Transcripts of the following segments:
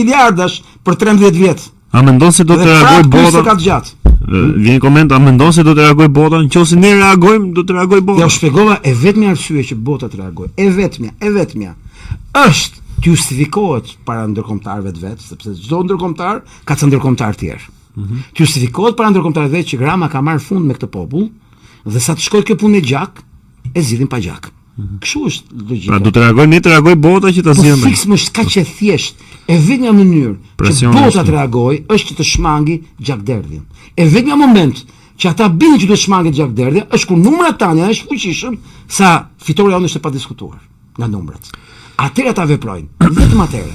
miliardash për 13 vjet. A mendon se do të reagoj bota? Ka të gjatë. Vjen koment, a mendon se do të reagoj bota? Nëse ne reagojmë, do të reagoj bota. Ja u shpjegova e vetmja arsye që bota të reagojë. E vetmja. Është të justifikohet para ndërkombëtarëve vetë, sepse çdo ndërkombëtar ka të ndërkombëtar tjerë. Të justifikohet para ndërkombëtarëve vetë që Rama ka marrë fund me këtë popull dhe sa të shkojë kjo punë me gjak, e zgjidhin pa gjak. Kështu është logjika. Pra do të reagojë, ne të reagoj bota që ta zgjidhim. Fiks më është kaq e thjesht. E vetmja mënyrë që bota të reagojë është që të shmangi gjakderdhin. E vetmja moment që ata bindin që do të shmangin gjakderdhin është kur numrat tani është fuqishëm sa fitoria jonë është e padiskutuar nga numrat. Atëherë ata veprojnë, vetëm atëherë.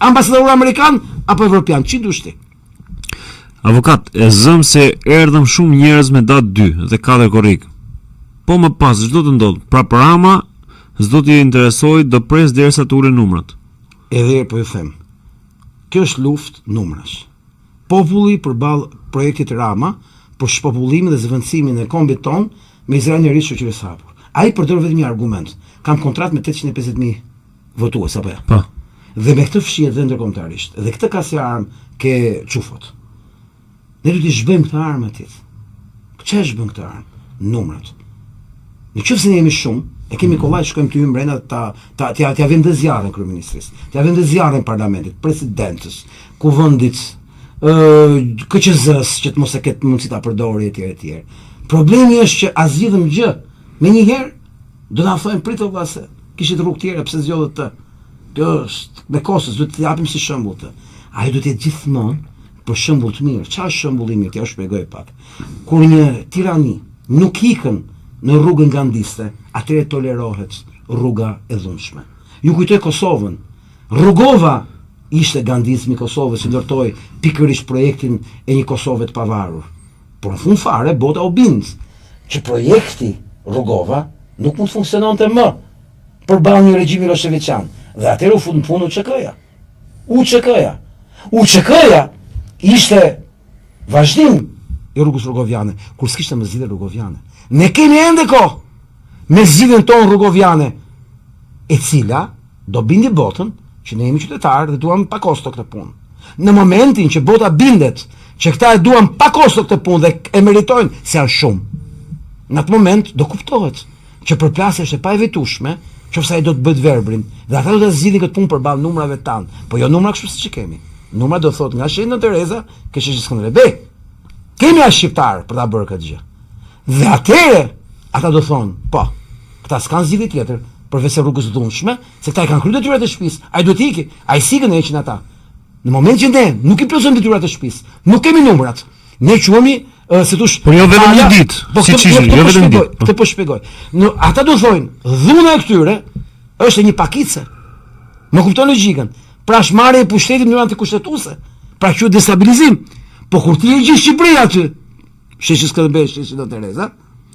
Ambasador amerikan apo evropian, ç'i dush ti? Avokat, e zëm se erdhëm shumë njerëz me datë 2 dhe 4 korrik. Po më pas ç'do të ndodh? Pra Rama s'do t'i interesoj, do pres derisa të ulen numrat. Edhe po ju them. Kjo është luftë numrash. Populli përballë projektit Rama për shpopullimin dhe zëvendësimin e kombit ton me Izraelin e ri shoqërisë hapur. Ai përdor vetëm një argument. Kam kontratë me 850.000 votues apo jo? Po. Dhe me këtë fshihet dhe ndërkombëtarisht. Dhe këtë ka si armë ke çufot. Ne do t'i zhbëjmë këtë armë atit. Ç'e zhbën këtë armë? Numrat. Nëse ne jemi shumë, e kemi kollaj shkojmë ty mbrenda t'ja vëmë zjarrin kryeministrisë. T'ja vëmë zjarrin parlamentit, presidentës, kuvendit, KQZ-s që të mos e ketë mundësi ta përdorë etj. Problemi është që as zgjidhëm gjë. Menjëherë do na thonë pritë vllase. Kishit rrugë tjera pse zgjodhët të. Kjo është me Kosovë, do të japim si shembull të. Ai do të jetë gjithmonë për shembull të mirë. Çfarë shembulli mirë? T'ja shpjegoj pak. Kur një tirani nuk ikën në rrugën gandiste, atëherë tolerohet rruga e dhunshme. Ju kujtoj Kosovën. Rrugova ishte gandizmi i Kosovës që ndërtoi pikërisht projektin e një Kosove të pavarur. Por në fund fare bota u bind që projekti Rrugova nuk mund të funksiononte më përballë një regjimi Miloševićan. Dhe atëherë u fut në punë UÇK-ja. UÇK-ja ishte vazhdim i rrugës rrugoviane, kur s'kishte më zgjidhje rrugoviane. Ne kemi ende kohë me zgjidhjen tonë rrugoviane, e cila do bindi botën që ne jemi qytetarë dhe duam pa kosto këtë punë. Në momentin që bota bindet që këta e duan pa kosto këtë punë dhe e meritojnë se janë shumë, në atë moment do kuptohet që përplasja është e paevitueshme, qofse ai do të bëjë verbrin dhe ata do të zgjidhin këtë punë përballë numrave tan, po jo numra kështu siç kemi. Numra do thotë nga Shenë Tereza ke Sheshi Skënderbej. Kemi as shqiptar për ta bërë këtë gjë. Dhe atëherë ata do thonë, po, këta s'kan zgjidhje tjetër përveç rrugës dhunshme, se këta i kanë kryer detyrat e shtëpisë. Ai duhet ikë, ai sikën e heqin ata. Në moment që ne nuk i plotësojmë detyrat e shtëpisë, nuk kemi numrat. Ne quhemi se thosh, por jo vetëm një ditë, siç ishte, jo vetëm një ditë. Këtë po shpjegoj. Ata do thonë, dhuna e këtyre është një pakice. Më kupton logjikën. Pra shmarrja e pushtetit në mënyrë antikushtetuese. Pra që destabilizim. Po kur ti e gjej Shqipërinë aty, Sheshi Skënderbej, Sheshi Nën Tereza,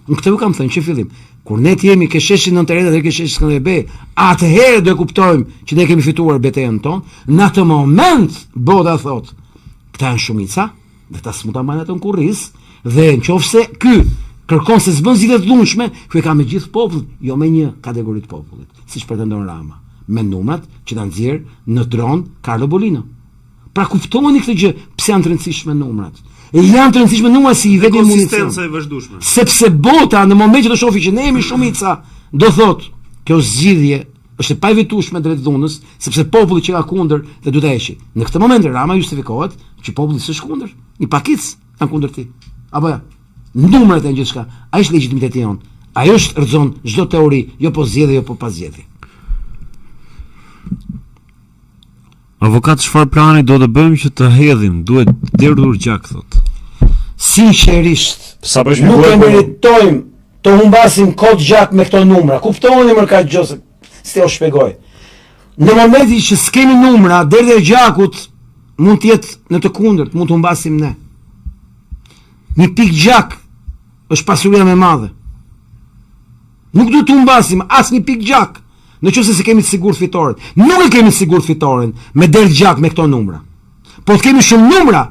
në këtë u kam thënë që fillim, kur ne jemi ke Sheshi Nën Tereza dhe ke Sheshi Skënderbej, atëherë do e kuptojmë që ne kemi fituar betejën tonë. Në atë moment bota thotë, këta janë shumica, dhe ta s'mund ta marrin atë në kurriz, dhe nëse ky kërkon se s'bën zgjidhje të dhunshme, ky e ka me gjithë popullin, jo me një kategori të popullit, siç pretendon Rama, me numrat që ta nxjerr në dron Carlo Bolino. Pra kuptoni këtë gjë, pse janë të rëndësishme numrat. E janë të rëndësishme numrat si i vetë konsistenca e vazhdueshme. Sepse bota në moment që do shohë që ne jemi shumica, do thotë, kjo zgjidhje është e paevitueshme drejt dhunës, sepse populli që ka kundër dhe duhet ta heqë. Në këtë moment Rama justifikohet që populli s'është kundër, i pakic janë kundër ti. Apo ja. Numrat janë gjithçka. Ai është legitimiteti jon. Ai është rrezon çdo teori, jo po zgjedhje, jo po pa zgjedhje. Avokat, çfarë plani do të bëjmë që të hedhim? Duhet derdhur gjak, thotë. Sinqerisht, nuk e meritojmë të humbasim kot gjak me këto numra. Kuptoni më ka gjë se s'e u shpjegoj. Në momentin që s'kemi numra, derdhja e gjakut mund të jetë në të kundërt, mund të humbasim ne. Një pikë gjak është pasuria më e madhe. Nuk duhet të humbasim as një pikë gjak. Në qoftë se kemi të sigurt fitoren. Nuk e kemi të sigurt fitoren me derdh gjak me këto numra. Po të kemi shumë numra,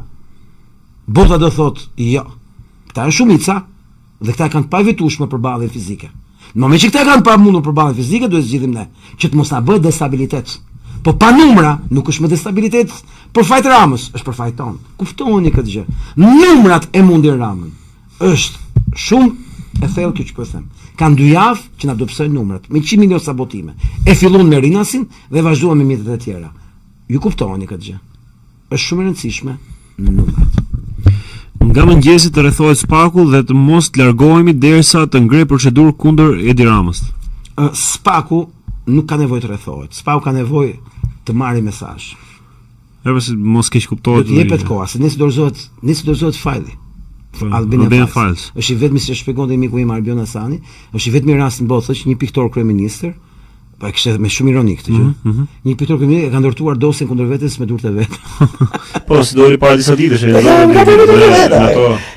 bota do thotë, jo. Këta janë shumica dhe këta kanë të paevitueshme përballje fizike. Në moment që këta kanë pa mundur përballje fizike, duhet zgjidhim ne, që të mos na bëjë destabilitet. Po pa numra nuk është më destabilitet për fajt Ramës, është për fajt tonë. Kuftoni këtë gjë. Numrat e mundin Ramën. Është shumë e thellë kjo që po them. Kanë 2 javë që na dobësojnë numrat, me 100 milion sabotime. E fillon me Rinasin dhe vazhduan me mjetet e tjera. Ju kuptoni këtë gjë. Është shumë e rëndësishme në numrat. Nga mëngjesi të rrethohet Spaku dhe të mos të largohemi derisa të ngrej procedurë kundër Edi Ramës. Spaku nuk ka nevojë të rrethohet. Spaku ka nevojë të marrë mesazh. Edhe se mos keq Do kuptohet. të jepet koha, se nisi dorëzohet fajli. Albin Fals. Është i vetmi, si e shpjegonte miku im Arbion Hasani, është i vetmi rast në botë që një piktor kryeministër, po e kishte me shumë ironik këtë gjë. Një piktor kryeministër e ka ndërtuar dosjen kundër vetes me durët e vet. Po, si doli para disa ditësh,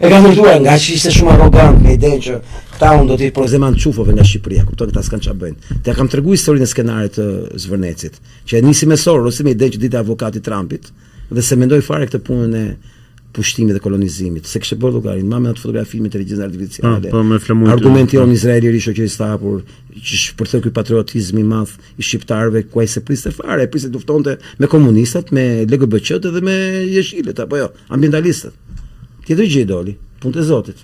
E ka ndërtuar nga që ishte shumë arrogant me idenë që këta unë do t'i prozeman çufove nga Shqipëria, kupton këta s'kan ç'a bëjnë. Te kam treguar historinë e skenarit të Zvërnecit, që e nisi me Soros me idenë që ditë avokati Trumpit dhe se mendoi fare këtë punën e pushtimit dhe kolonizimit, se kishte bërë llogarin, mamë atë fotografi me inteligjencë artificiale. Po me flamurit. Argumenti on Izraeli ri shoqërisë hapur, që shpërtheu ky patriotizëm i madh i shqiptarëve, ku ai se priste fare, priste të luftonte me komunistat, me LGBT-t dhe me jeshilët apo jo, ambientalistët. Tjetër gjë doli, punë e Zotit.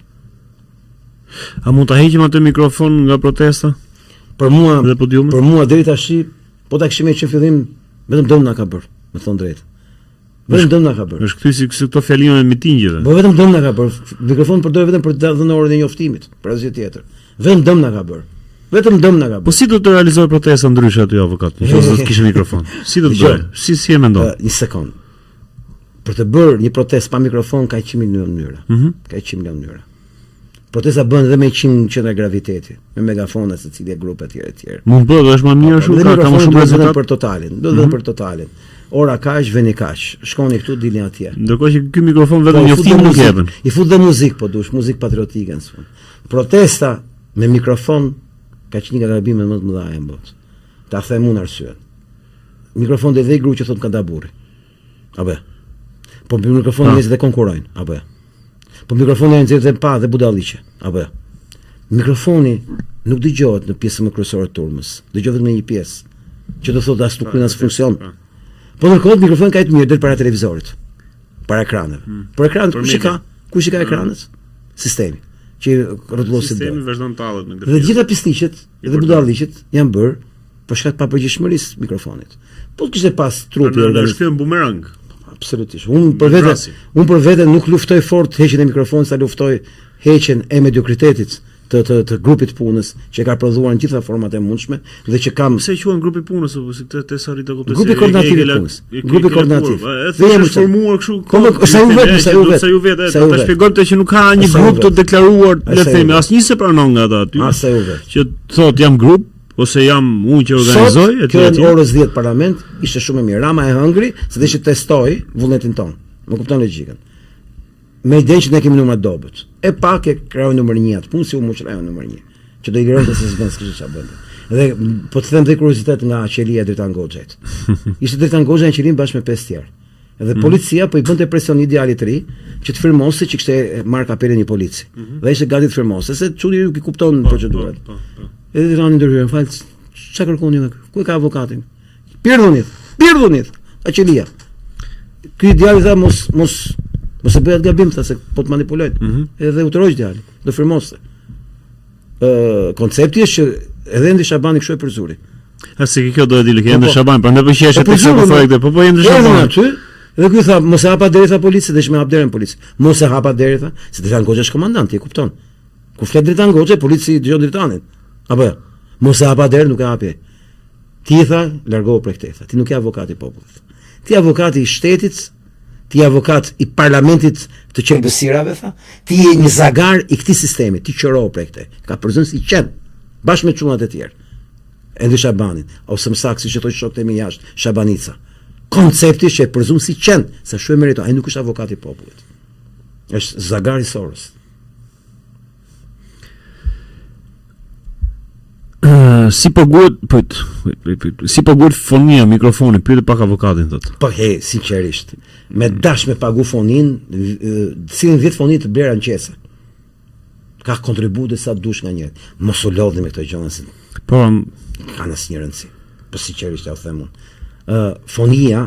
A mund ta heqim atë mikrofon nga protesta? Për mua deri tash, po ta kishim që fillim vetëm dëm na ka bër, me thon drejt. Vetëm dëm na ka bër. Është kthy si këto fjalime me mitingjeve. Po vetëm dëm na ka bër. Mikrofon përdor vetëm për të dhënë orën e njoftimit, për asgjë tjetër. Vetëm dëm na ka bër. Vetëm dëm na ka bër. Po si do të realizojë protesta ndryshe aty avokat? Nëse do të kishte mikrofon. Si do të bëj? Si e mendon? Një sekond. Për të bërë një protestë pa mikrofon ka 100 milion mënyra. Ka 100 milion mënyra. Protesta bën edhe me 100 qendra graviteti, me megafona secili grup etj etj. Mund bëhet, është më mirë ashtu, ka më shumë rezultat për totalin. Do të vetëm për totalin. Ora kaq, veni kaq. Shkoni këtu, dilni atje. Ndërkohë që ky mikrofon vetëm njoftim nuk jepen. I fut dhe muzikë, po dush, muzikë patriotike në fund. Protesta me mikrofon ka qenë nga gabimet më të mëdha në botë. Ta them unë arsyen. Mikrofon dhe gru që thot ka daburri. Apo. Po me mikrofon njerëzit e konkurrojnë, apo. Po mikrofoni nxjerrë dhe pa dhe budalliqe, apo. Mikrofoni nuk dëgjohet në pjesën më kryesore të turmës. Dëgjohet në një pjesë që do thotë as nuk kryen as funksion. Po ndërkohë mikrofoni ka të mirë del para televizorit, para ekraneve. Por ekranet kush i ka ekranet? Sistemi që rrotullosi do. Sistemi vazhdon të tallet në këtë. Dhe gjitha pisliqet dhe budalliqet janë bërë për shkak të papërgjithshmërisë mikrofonit. Po kishte pas trupi organizuar në bumerang. Absolutisht. Unë për vete nuk luftoj fort heqjen e mikrofonit, sa luftoj heqjen e mediokritetit të grupit punës që ka prodhuar në gjitha format e mundshme dhe që kam. Pse quhen grupi punës apo si këtë sa rritë kuptoj. Grupi koordinativ i punës. Grupi koordinativ. Dhe jam formuar kështu. Sa ju vetë. Ta shpjegonte që nuk ka një grup të deklaruar, le të themi, asnjë se pranon nga ata aty. Sa ju vetë. Që thotë jam grup ose jam unë që organizoj etj. Kjo orës 10 parlament ishte shumë e mirë. Rama e hëngri se dhe që testoi vullnetin ton. Më kupton logjikën. Me idenë që ne kemi numrat dobët. E pak e krau numër 1 atë punë si u muçrajo numër 1. Që do i lironte se s'bën s'kishte çfarë bënte. Dhe po të them dhe kuriozitet nga qelia e Dritan Goxhait. Ishte Dritan Goxha në qelin bashkë me 5 tjerë. Edhe policia po i bënte presion idealit të ri që të firmoste që kishte marrë kapelen një polici. Dhe ishte gati të firmoste se çudi i kupton procedurat. Edhe Dritan ndërhyrën, fal, çka kërkoni nga ky? Ku ka avokatin? Pirdhunit. A qelia. Ky ideali tha mos e bëhet gabim se po të manipulojnë. Edhe u troj djali, do firmoste. Koncepti është që edhe Endi Shabani kështu e përzuri. Se kjo do e di që Endi Shabani, prandaj po qeshë tek sa po thoj këtë. Po Endi Shabani aty. Dhe ky tha mos e hapa deri tha policia, dhe më hap derën polici. Mos e hapa deri tha, se Dritan Goxha është komandant, e kupton. Kur flet Dritan Goxha, polici dëgjon Dritanin. Apo mos e hapa derën, nuk e hapi. Ti tha, largohu prej këtej. Ti nuk je avokati i popullit. Ti avokati i shtetit, ti avokat i parlamentit të qendësirave, tha, ti je një zagar i këtij sistemi, ti qërohu prej këtej. Ka përzënë si qen, bashkë me çunat e tjerë. Endi Shabanin, ose më saktë siç e thotë shokët e mi jashtë, Shabanica. Koncepti që e përzun si qen, sa shumë merito, ai nuk është avokat i popullit. Është zagar i Soros. Si paguhet fonia, mikrofoni, pyet pak avokatin thotë. Po sinqerisht, me dash me pagu fonin, cilin 10 foni të blera në qese. Ka kontribute sa dush nga njerë. Mos u lodhni me këto gjëra se po kanë asnjë rëndësi. Po sinqerisht ja u them unë. fonia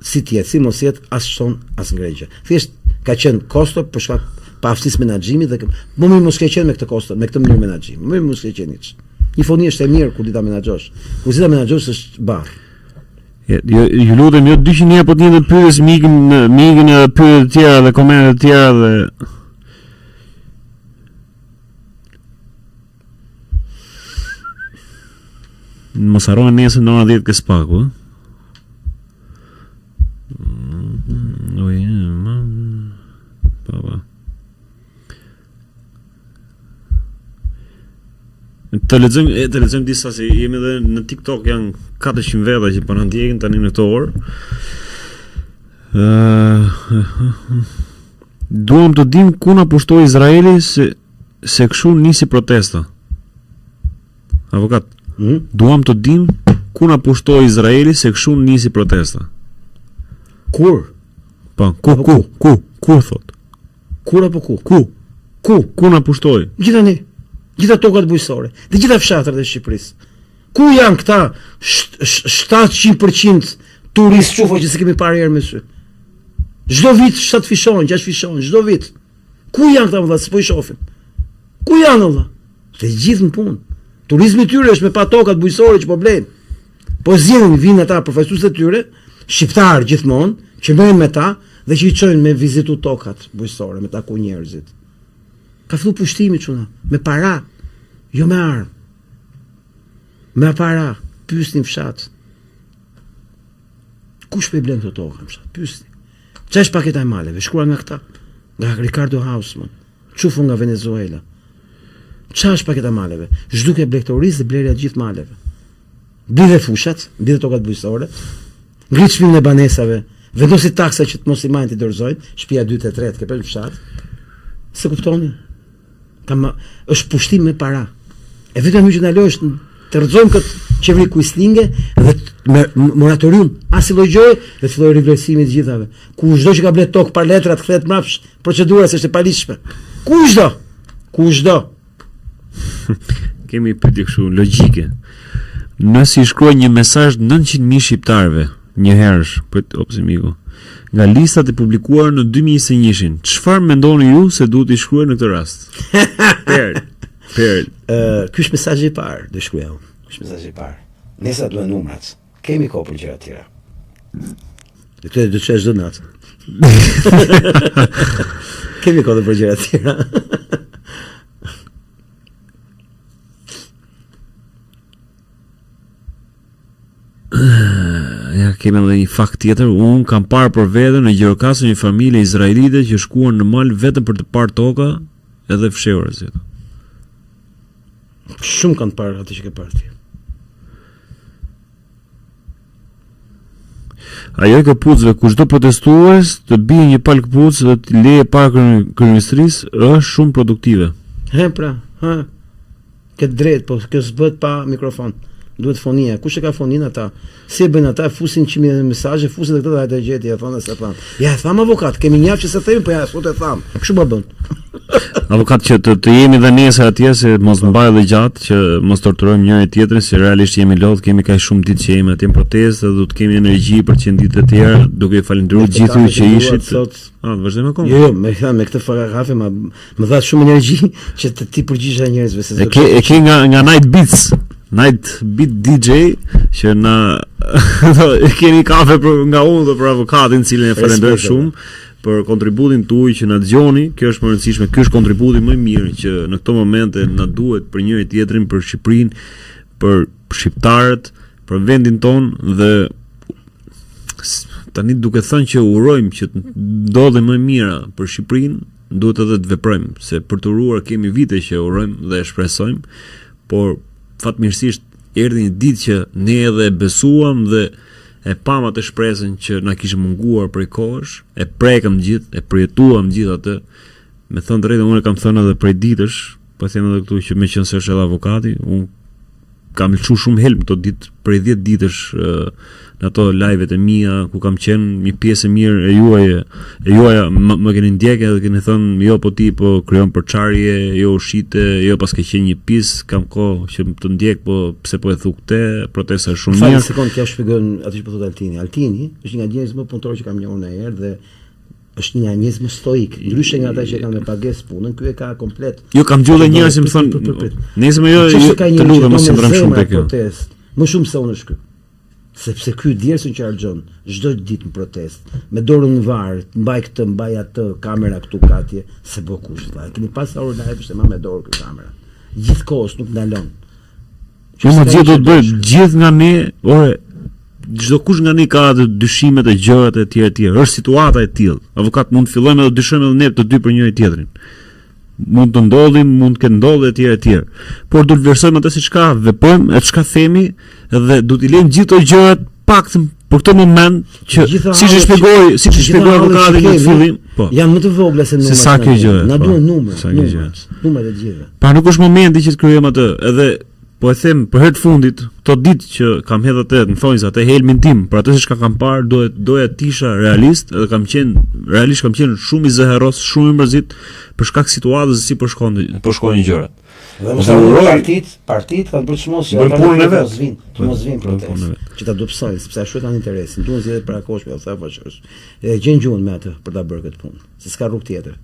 si tjetë, si mos jetë as shton, as ngregjë. Thjesht ka qenë kosto për shkak paaftësisë menaxhimit dhe më mirë mos ke qenë me këtë kosto, me këtë mënyrë menaxhimi. Më mirë mos ke qenë hiç. Një foni është e mirë kur ti ta menaxhosh. Kur ti ta menaxhosh është barr. Ju lutem, jo 200 herë po të njëjtën pyetjes mikën edhe pyetje të tjera dhe komente të tjera dhe mos harroni nesër në orën 10 ke spaku, Të lexojmë disa se jemi edhe në TikTok, janë 400 veta që po na ndjekin tani në këtë orë. Duam të dim ku na pushtoi Izraeli se kështu nisi protesta. Avokat, duam të dim ku na pushtoi Izraeli se kështu nisi protesta. Kur? Po, ku thot? Kur apo ku? Ku na pushtoi? Gjitha tokat bujësore, dhe gjitha fshatrat e Shqipërisë. Ku janë këta 700% turistë çufo që se kemi parë herë me sy? Çdo vit 7 fishon, 6 fishon, çdo vit. Ku janë këta vëlla, s'po i shohim? Ku janë vëlla? Të gjithë në punë. Turizmi i tyre është me pa tokat bujësore që po blejnë. Po vinë ata përfaqësues të tyre, shqiptar gjithmonë, që merren me ta dhe që i çojnë me vizitu tokat bujësore, me taku njerëzit. Ka fillu pushtimi çuna, me para, jo me armë. Me para, pyesni fshat. Kush po i blen këto toka fshat? Pyesni. Çfarë është paketa e maleve? Shkruar nga këta, nga Ricardo Hausman, çufu nga Venezuela. Çfarë është paketa e maleve? Zhduke blegtorisë dhe blerja të gjithë maleve. Blidhe fushat, blidhe tokat bujësore, ngrit shpinën e banesave, vendosi taksa që të mos i majnë të dorëzojnë, shtëpia 2 e 3 ke për fshat. Se kuptoni? Është pushtim me para. E vetëm që na lësh të rrëzojmë këtë qeveri kuislinge dhe me moratorium as lloj gjoje dhe të fillojë rivlerësimi të gjithave. Kushdo që ka bler tokë pa letra të kthehet mbrapsht, procedura s'është e paligjshme. Kushdo. Kemi pyetje kështu logjike. Nëse i shkruaj një mesazh 900.000 shqiptarëve një herësh, miku, nga listat e publikuara në 2021, çfarë mendoni ju se duhet i shkruaj në këtë rast? Perl. Ky është mesazhi i parë, do shkruaj unë. Ky është mesazhi i parë. Nesa duhen numrat. Kemi kohë për gjëra të tjera. Dhe këtë do të çesh çdo natë. Kemi kohë për gjëra të tjera. Ja, kemi edhe një fakt tjetër. Unë kam parë për veten në Gjirokastër një familje izraelite që shkuan në mal vetëm për të parë toka edhe fshehura si ato. Shumë kanë parë atë që ke parë ti. Ajo e këpucëve, kushdo protestues të bie një palë këpucë dhe të leje para kryeministrisë është shumë produktive. Këtë drejt, po kjo s'bët pa mikrofon. Duhet fonia. Kush e ka fonin ata? Si e bëjnë ata? Fusin 100.000 mesazhe, fusin edhe këtë e gjeti, ja thonë se tham. Ja tham avokat, kemi njëftë që se themi, po ja sot e tham. Kështu po bën. Avokat që të jemi dhe nesër atje se mos mbaj dhe gjatë, që mos torturojmë njëri tjetrin, se realisht jemi lodh, kemi kaq shumë ditë që jemi atje në protestë dhe do të kemi energji për 100 ditë të tjera, duke i falendëruar gjithë ju që ishit. Vazhdojmë akoma. Jo, me këtë fotografë më dha shumë energji që ti përgjigjesh njerëzve se. E ke nga Night Beats. Night Beat DJ që na keni kafe nga unë dhe për avokatin, cilin e falenderoj shumë për kontributin tuaj që na dëgjoni. Kjo është më e rëndësishme, ky është kontributi më i mirë që në këto momente na duhet për njëri tjetrin, për Shqipërinë, për shqiptarët, për vendin ton dhe tani duke thënë që urojmë që të ndodhen më mira për Shqipërinë, duhet edhe të veprojmë, se për të uruar kemi vite që urojmë dhe e shpresojmë, por fatmirësisht erdhi një ditë që ne edhe besuam dhe e pam atë shpresën që na kishte munguar prej kohësh, e prekëm gjithë, e përjetuam gjithë atë. Me thënë drejtën, unë e kam thënë edhe prej ditësh, po them edhe këtu që meqense është edhe avokati, unë kam lëshu shumë helm këto ditë, prej 10 ditësh në ato live-et e mia ku kam qenë një pjesë e mirë e juaja më keni ndjekë edhe keni thënë jo po ti po krijon përçarje, jo ushite, jo pas ke qenë një pis, kam kohë që të ndjek, po pse po e thu këtë, protesta është shumë mirë. Falë sekond, kja shpjegon atë që po thot Altini. Altini është një nga njerëz më punëtor që kam njohur ndonjëherë dhe është një nga njerëz më stoik, ndryshe nga ata që kanë me pagesë punën, ky e ka komplet. Jo kam dëgjuar njerëz që më thonë, nesër më jo të lutem mos ndrojmë shumë tek kjo. Më shumë se unë është ky. Sepse ky djersën që harxhon çdo ditë në protest, me dorën në varr, mbaj këtë, mbaj atë, kamera këtu katje, se bë kush valla. Keni pas orë live ishte më me dorë këtë kamera. Gjithkohës nuk ndalon. Që më gjithë do të bëj gjithë nga ne, ore çdo kush nga ne ka të dyshimet e gjërat e tjera. Është situata e tillë. Avokat mund të fillojmë edhe dyshojmë edhe ne të dy për njëri tjetrin. Mund të ndodhim, mund të ketë ndodhur etj. Por do të vlerësojmë atë siç ka, veprojmë e çka themi dhe do t'i lejmë gjithë ato gjërat paktën për këtë moment që siç e shpjegoi avokati në fillim, po. Janë më të vogla se numrat. Sa kjo gjë. Na duhen numrat. Numrat e gjithëve. Pa nuk është momenti që të krijojmë atë, edhe po e them për herë të fundit, këto ditë që kam hedhur atë në thonjë atë helmin tim, për atë që kam parë, doja të isha realist, edhe kam qenë shumë i zëherros, shumë i mërzit për shkak situatës si po shkojnë gjërat. Dhe mos partit kanë bërë çmos që ata mos vinë protestë, që ta dobësojnë, sepse ashtu kanë interesin. Duan zgjedhjet para kohshme, ose apo ç'është. E gjën gjuhën me atë për ta bërë këtë punë, se s'ka rrugë tjetër.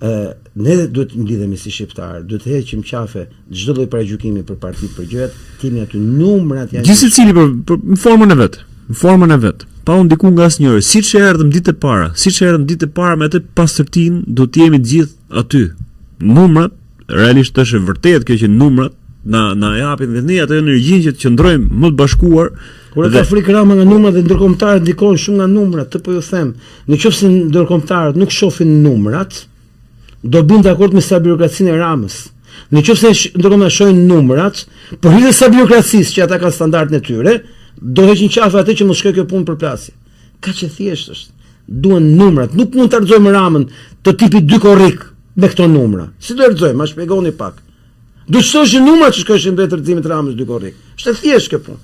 Ne duhet të lidhemi si shqiptar, duhet të heqim qafe çdo lloj paragjykimi për partitë, për gjërat, kemi aty numrat janë. Gjithë secili për në formën e vet. Pa u ndiku nga asnjëri. Siç erdhëm ditë e para me atë pastërtinë, do të jemi të gjithë aty. Numrat, realisht është e vërtetë kjo që numrat na japin dhe ne atë energjinë që të qëndrojmë më të bashkuar. Kur ka frikë Rama nga numrat dhe ndërkombëtarët ndikojnë shumë nga numrat, të po ju them, nëse ndërkombëtarët nuk shohin numrat, do bëjnë dakord me sa birokracinë e Ramës. Nëse ndërkombëtarët shohin numrat, për hir të sa birokracisë që ata kanë standardin e tyre, do heqin qafe atë që mos shkojë kjo punë përplasje. Kaq e thjeshtë është. Duan numrat, nuk mund të harxojmë Ramën të tipit 2 korrik me këto numra. Si do harxojmë? Ma shpjegoni pak. Do të shtosh numrat që shkojnë drejt rrëzimit Ramës 2 korrik. Është e thjeshtë kjo punë.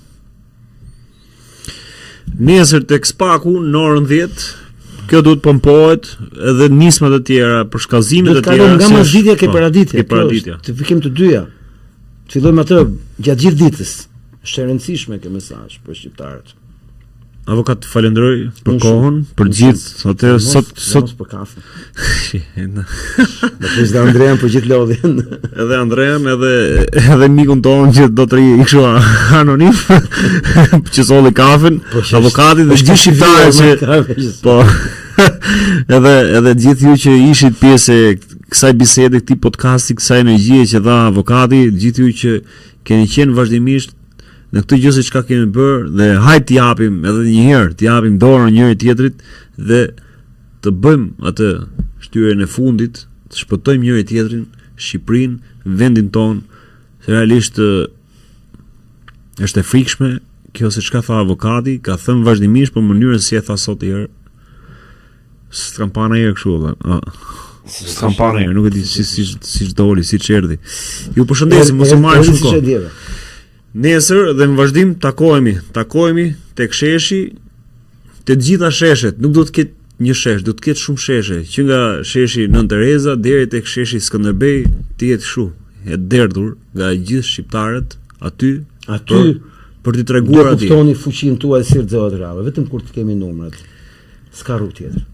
Nesër tek Spaku në orën 10, kjo duhet pompohet edhe nismat e tjera për shkallëzimet e tjera. Nga mazitja ke paraditja. Të fikim të dyja. Të fillojmë atë gjatë gjithë ditës. Është e rëndësishme kjo mesazh për shqiptarët. Avokat, falenderoj për kohën, për gjithë, atë sot për kafe. Do të ishte Andrean për gjithë lodhjen. Edhe Andrean, edhe mikun tonë që do të ri i kështu anonim, që solli kafen, avokatit dhe gjithë shqiptarët që po. Edhe gjithë ju që ishit pjesë e kësaj bisede, këtij podcasti, kësaj energjie që dha avokati, gjithë ju që keni qenë vazhdimisht në këtë gjë se çka kemi bërë dhe hajt t'i japim edhe një herë, t'i japim dorën njëri tjetrit dhe të bëjmë atë shtyrjen e fundit, të shpëtojmë njëri tjetrin, Shqipërinë, vendin ton, se realisht është e frikshme kjo se çka tha avokati, ka thënë vazhdimisht për mënyrën si e tha sot herë. S'kam pa ndonjëherë kështu valla. S'kam pa ndonjëherë, nuk e di si doli, si erdhi. Ju përshëndesim, mos e marrni shumë kohë. Nesër dhe në vazhdim takohemi tek sheshi, të gjitha sheshet, nuk do të ketë një shesh, do të ketë shumë sheshe, që nga sheshi Nën Tereza deri tek sheshi Skënderbej, të jetë kështu, e derdhur nga gjithë shqiptarët aty për t'i treguar atij. Do kuftoni fuqinë tuaj si Rrezot Rave, vetëm kur të kemi numrat. S'ka rrugë tjetër.